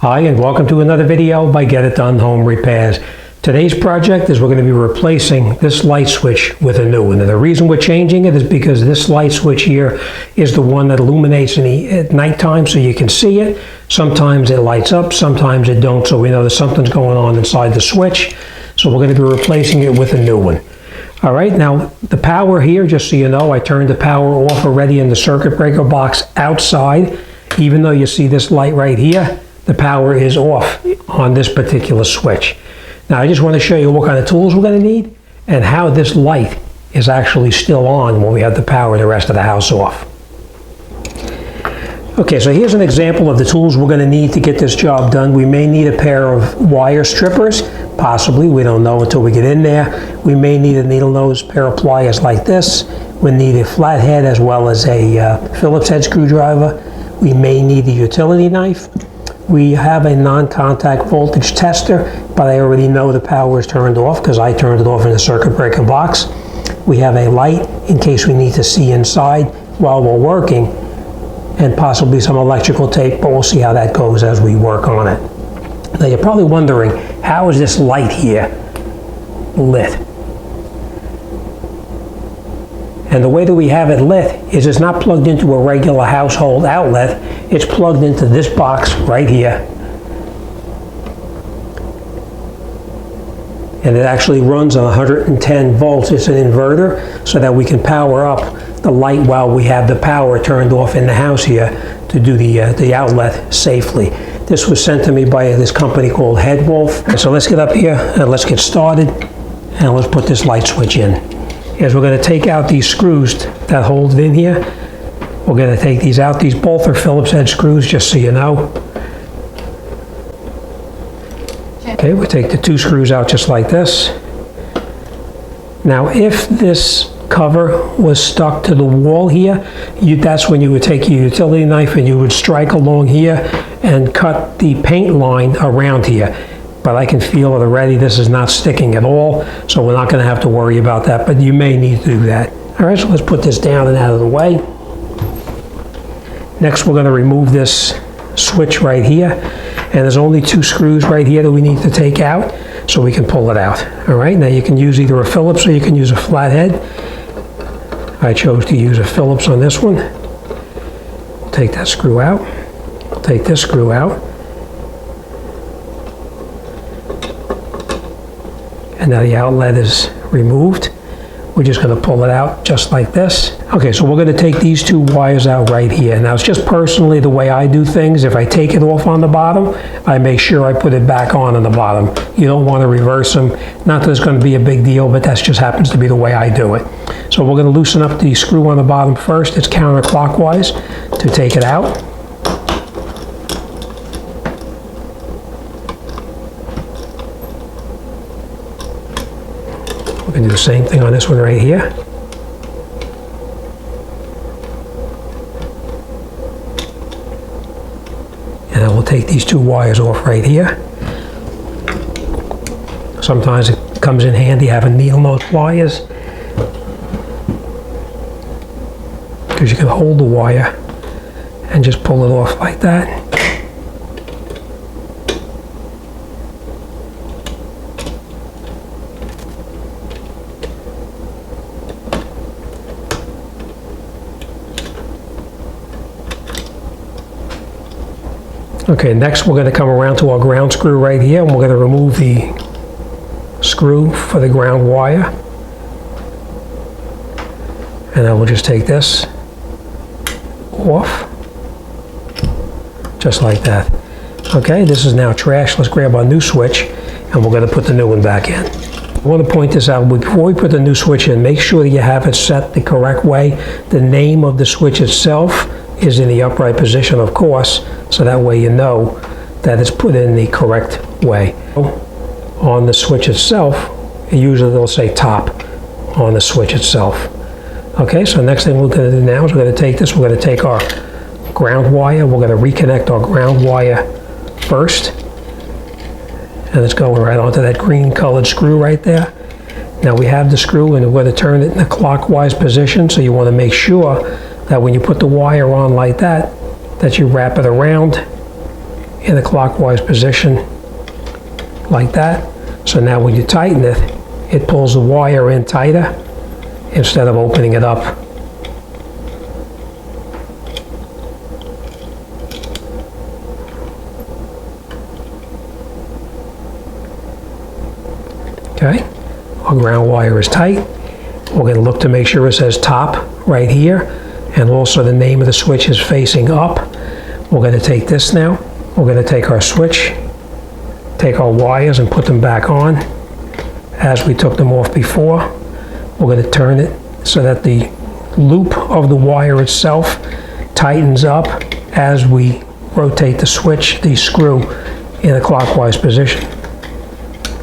Hi, and welcome to another video by Get It Done Home Repairs. Today's project is we're going to be replacing this light switch with a new one. And the reason we're changing it is because this light switch here is the one that illuminates at nighttime so you can see it. Sometimes it lights up, sometimes it don't, so we know there's something's going on inside the switch. So we're going to be replacing it with a new one. All right, now the power here, just so you know, I turned the power off already in the circuit breaker box outside. Even though you see this light right here, the power is off on this particular switch. Now I just want to show you what kind of tools we're going to need and how this light is actually still on when we have the power and the rest of the house off. Okay, so here's an example of the tools we're going to need to get this job done. We may need a pair of wire strippers, possibly, we don't know until we get in there. We may need a needle nose pair of pliers like this. We need a flathead as well as a Phillips head screwdriver. We may need a utility knife. We have a non-contact voltage tester, but I already know the power is turned off because I turned it off in the circuit breaker box. We have a light in case we need to see inside while we're working, and possibly some electrical tape, but we'll see how that goes as we work on it. Now you're probably wondering, how is this light here lit? And the way that we have it lit is it's not plugged into a regular household outlet. It's plugged into this box right here. And it actually runs on 110 volts. It's an inverter so that we can power up the light while we have the power turned off in the house here to do the outlet safely. This was sent to me by this company called Headwolf. So let's get up here and let's get started and let's put this light switch in. Is we're going to take out these screws that hold it in here. We're going to take these out. These both are Phillips head screws, just so you know. Okay, we'll take the two screws out just like this. Now, if this cover was stuck to the wall here, that's when you would take your utility knife and you would strike along here and cut the paint line around here. But I can feel it already, this is not sticking at all, so we're not going to have to worry about that, but you may need to do that. All right, so let's put this down and out of the way. Next, we're going to remove this switch right here, and there's only two screws right here that we need to take out, so we can pull it out. All right, now you can use either a Phillips or you can use a flathead. I chose to use a Phillips on this one. Take that screw out, take this screw out. And now the outlet is removed. We're just going to pull it out just like this. Okay, so we're going to take these two wires out right here. Now it's just personally the way I do things. If I take it off on the bottom, I make sure I put it back on the bottom. You don't want to reverse them. Not that it's going to be a big deal, but that just happens to be the way I do it. So we're going to loosen up the screw on the bottom first. It's counterclockwise to take it out. We're going to do the same thing on this one right here. And then we'll take these two wires off right here. Sometimes it comes in handy having needle nose pliers, because you can hold the wire and just pull it off like that. Okay, next we're going to come around to our ground screw right here, and we're going to remove the screw for the ground wire. And then we'll just take this off, just like that. Okay, this is now trash. Let's grab our new switch, and we're going to put the new one back in. I want to point this out, before we put the new switch in, make sure that you have it set the correct way. The name of the switch itself is in the upright position, of course, so that way you know that it's put in the correct way. On the switch itself, usually they'll say top on the switch itself. Okay, so next thing we're going to do now is we're going to take this, we're going to take our ground wire, we're going to reconnect our ground wire first, and it's going right onto that green colored screw right there. Now we have the screw and we're going to turn it in a clockwise position, so you want to make sure that when you put the wire on like that, that you wrap it around in a clockwise position like that. So now when you tighten it, it pulls the wire in tighter instead of opening it up. Okay, our ground wire is tight. We're going to look to make sure it says top right here, and also the name of the switch is facing up. We're going to take this now. We're going to take our switch, take our wires and put them back on as we took them off before. We're going to turn it so that the loop of the wire itself tightens up as we rotate the switch, the screw, in a clockwise position,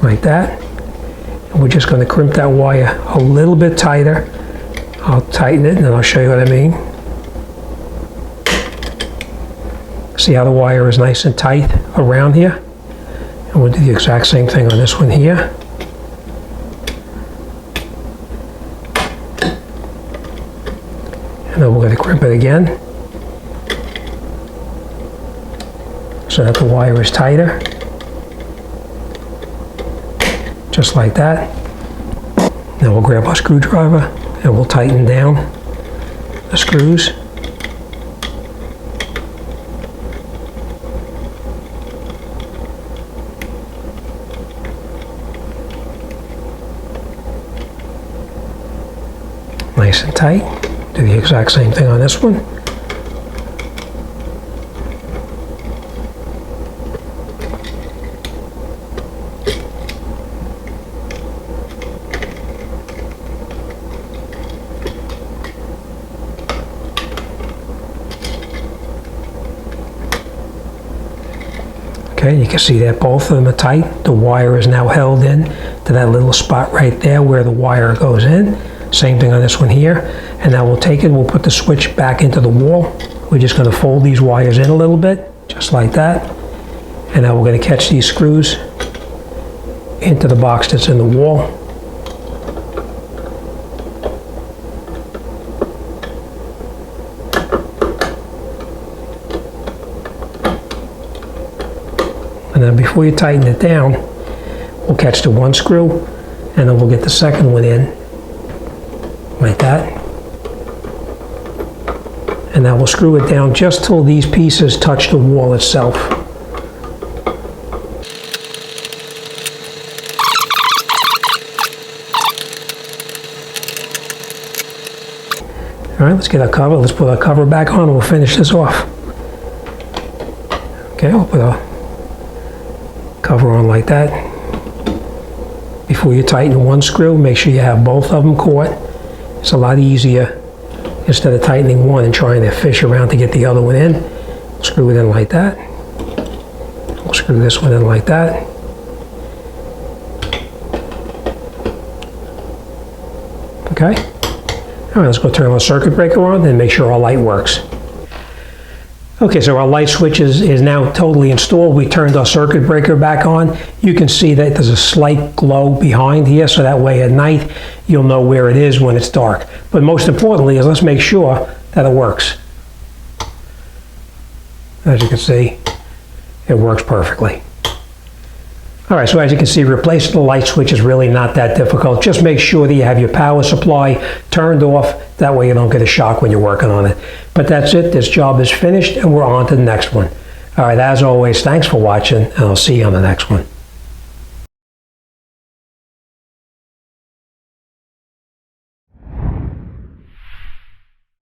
like that. And we're just going to crimp that wire a little bit tighter. I'll tighten it and then I'll show you what I mean. See how the wire is nice and tight around here? And we'll do the exact same thing on this one here. And then we're going to crimp it again so that the wire is tighter. Just like that. Now we'll grab our screwdriver and we'll tighten down the screws. Nice and tight. Do the exact same thing on this one. Okay, you can see that both of them are tight. The wire is now held in to that little spot right there where the wire goes in. Same thing on this one here. And now we'll take it, we'll put the switch back into the wall. We're just going to fold these wires in a little bit, just like that. And now we're going to catch these screws into the box that's in the wall. And then before you tighten it down, we'll catch the one screw and then we'll get the second one in like that. And now we'll screw it down just till these pieces touch the wall itself. All right, let's get our cover. Let's put our cover back on and we'll finish this off. Okay, we'll put our cover on like that. Before you tighten one screw, make sure you have both of them caught. It's a lot easier instead of tightening one and trying to fish around to get the other one in. Screw it in like that. We'll screw this one in like that. Okay. All right, let's go turn our circuit breaker on and make sure our light works. Okay, so our light switch is now totally installed. We turned our circuit breaker back on. You can see that there's a slight glow behind here, so that way at night you'll know where it is when it's dark. But most importantly is let's make sure that it works. As you can see, it works perfectly. All right, so as you can see, replacing the light switch is really not that difficult. Just make sure that you have your power supply turned off. That way you don't get a shock when you're working on it. But that's it. This job is finished and we're on to the next one. All right, as always, thanks for watching and I'll see you on the next one.